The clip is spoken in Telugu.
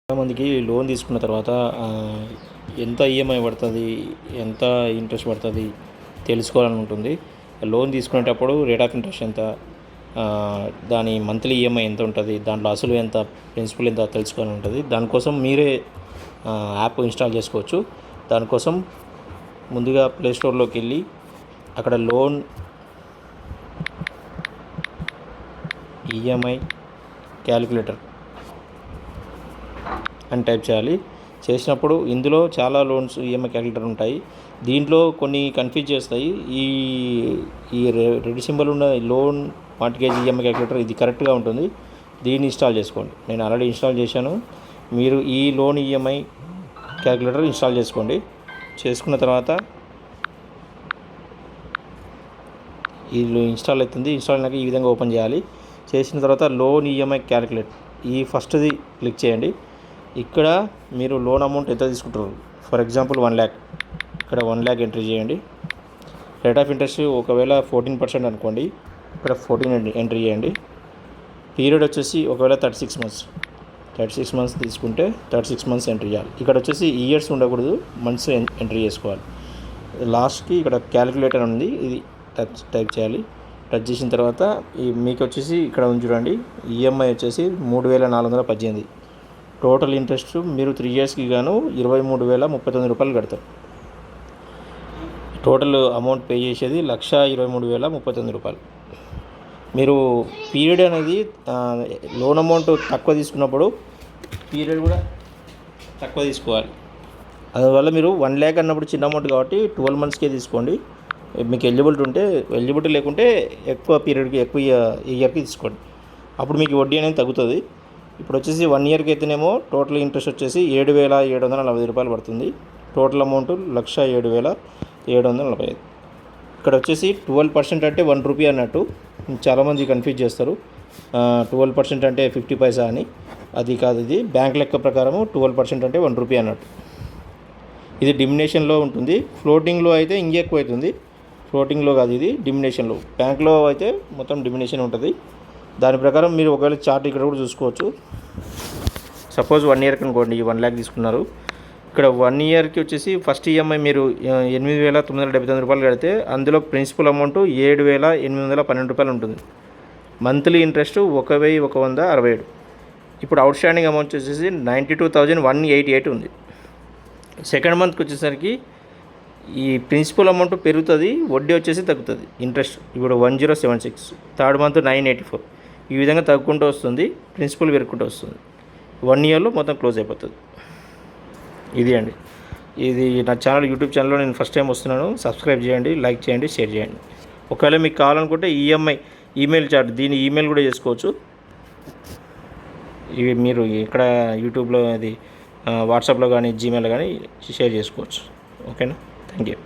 చాలామందికి లోన్ తీసుకున్న తర్వాత ఎంత ఈఎంఐ పడుతుంది, ఎంత ఇంట్రెస్ట్ పడుతుంది తెలుసుకోవాలని ఉంటుంది. లోన్ తీసుకునేటప్పుడు రేట్ ఆఫ్ ఇంట్రెస్ట్ ఎంత, దాని మంత్లీ ఈఎంఐ ఎంత ఉంటుంది, దాంట్లో అసలు ఎంత, ప్రిన్సిపల్ ఎంత తెలుసుకోవాలని ఉంటుంది. దానికోసం మీరే యాప్ ఇన్స్టాల్ చేసుకోవచ్చు. దానికోసం ముందుగా ప్లేస్టోర్లోకి వెళ్ళి అక్కడ లోన్ ఈఎంఐ క్యాలిక్యులేటర్ అని టైప్ చేయాలి. చేసినప్పుడు ఇందులో చాలా లోన్స్ ఈఎంఐ క్యాలిక్యులేటర్ ఉంటాయి. దీంట్లో కొన్ని కన్ఫ్యూజ్ చేస్తాయి. ఈ రెడ్ సింబల్ ఉన్న లోన్ మార్ట్గేజ్ ఈఎంఐ క్యాలిక్యులేటర్ ఇది కరెక్ట్గా ఉంటుంది. దీన్ని ఇన్స్టాల్ చేసుకోండి. నేను ఆల్రెడీ ఇన్స్టాల్ చేశాను. మీరు ఈ లోన్ ఈఎంఐ క్యాలిక్యులేటర్ ఇన్స్టాల్ చేసుకోండి. చేసుకున్న తర్వాత ఇది ఇన్స్టాల్ అవుతుంది. ఇన్స్టాల్ అయినాక ఈ విధంగా ఓపెన్ చేయాలి. చేసిన తర్వాత లోన్ ఈఎంఐ క్యాలిక్యులేట్ ఈ ఫస్ట్ది క్లిక్ చేయండి. ఇక్కడ మీరు లోన్ అమౌంట్ ఎంత తీసుకుంటారు, ఫర్ ఎగ్జాంపుల్ 1 lakh, ఇక్కడ 1 lakh ఎంట్రీ చేయండి. రేట్ ఆఫ్ ఇంట్రెస్ట్ ఒకవేళ 14% అనుకోండి, ఇక్కడ 14 ఎంట్రీ చేయండి. పీరియడ్ వచ్చేసి ఒకవేళ 36 మంత్స్ తీసుకుంటే 36 మంత్స్ ఎంట్రీ చేయాలి. ఇక్కడ వచ్చేసి ఇయర్స్ ఉండకూడదు, మంత్స్ ఎంట్రీ చేసుకోవాలి. లాస్ట్కి ఇక్కడ క్యాలిక్యులేటర్ ఉంది, ఇది టైప్ చేయాలి. టచ్ చేసిన తర్వాత మీకు వచ్చేసి ఇక్కడ ఉంది చూడండి, ఈఎంఐ వచ్చేసి 3418. టోటల్ ఇంట్రెస్ట్ మీరు 3 yearsకి గాను 23,039 రూపాయలు కడతారు. టోటల్ అమౌంట్ పే చేసేది 1,23,039 రూపాయలు. మీరు పీరియడ్ అనేది లోన్ అమౌంట్ తక్కువ తీసుకున్నప్పుడు పీరియడ్ కూడా తక్కువ తీసుకోవాలి. అందువల్ల మీరు 1 lakh అన్నప్పుడు చిన్న అమౌంట్ కాబట్టి 12 monthsకే తీసుకోండి. మీకు ఎలిజిబిలిటీ లేకుంటే ఎక్కువ పీరియడ్కి, ఎక్కువ ఇయర్కి తీసుకోండి. అప్పుడు మీకు వడ్డీ అనేది తగ్గుతుంది. ఇప్పుడు వచ్చేసి 1 yearకి అయితేనేమో టోటల్ ఇంట్రెస్ట్ వచ్చేసి 7,740 రూపాయలు పడుతుంది. Total amount 1,07,745. ఇక్కడ వచ్చేసి 12% అంటే 1 రూపీ అన్నట్టు. చాలామంది కన్ఫ్యూజ్ చేస్తారు. 12% అంటే 50 పైసా అని. అది కాదు, ఇది బ్యాంక్ లెక్క ప్రకారము 12% అంటే 1 రూపీ అన్నట్టు. ఇది డిమినేషన్లో ఉంటుంది. ఫ్లోటింగ్లో అయితే ఇంకెక్కువ అవుతుంది. ఫ్లోటింగ్లో కాదు, ఇది డిమినేషన్లో. బ్యాంక్లో అయితే మొత్తం డిమినేషన్ ఉంటుంది. దాని ప్రకారం మీరు ఒకవేళ చార్ట్ ఇక్కడ కూడా చూసుకోవచ్చు. సపోజ్ 1 yearకి అనుకోండి, 1 lakh తీసుకున్నారు. ఇక్కడ 1 yearకి వచ్చేసి ఫస్ట్ ఈఎంఐ మీరు 8,979 రూపాయలు కడితే అందులో ప్రిన్సిపల్ అమౌంట్ 7,812 రూపాయలు ఉంటుంది. Monthly interest 1,167. ఇప్పుడు అవుట్ స్టాండింగ్ అమౌంట్ వచ్చేసి 92,188 ఉంది. సెకండ్ మంత్కి వచ్చేసరికి ఈ ప్రిన్సిపల్ అమౌంట్ పెరుగుతుంది, వడ్డీ వచ్చేసి తగ్గుతుంది. ఇంట్రెస్ట్ ఇప్పుడు 1076, థర్డ్ మంత్ 984. ఈ విధంగా తగ్గుకుంటూ వస్తుంది, ప్రిన్సిపల్ పెరుగుకుంటూ వస్తుంది. 1 yearలో మొత్తం క్లోజ్ అయిపోతుంది. ఇది అండి, ఇది నా ఛానల్, యూట్యూబ్ ఛానల్లో నేను ఫస్ట్ టైం వస్తున్నాను. సబ్స్క్రైబ్ చేయండి, లైక్ చేయండి, షేర్ చేయండి. ఒకవేళ మీకు కావాలనుకుంటే ఈఎంఐ ఈమెయిల్ చార్ట్, దీన్ని ఈమెయిల్ కూడా చేసుకోవచ్చు. ఇవి మీరు ఇక్కడ యూట్యూబ్లో అది వాట్సాప్లో కానీ జీమెయిల్లో కానీ షేర్ చేసుకోవచ్చు. ఓకేనా? Thank you.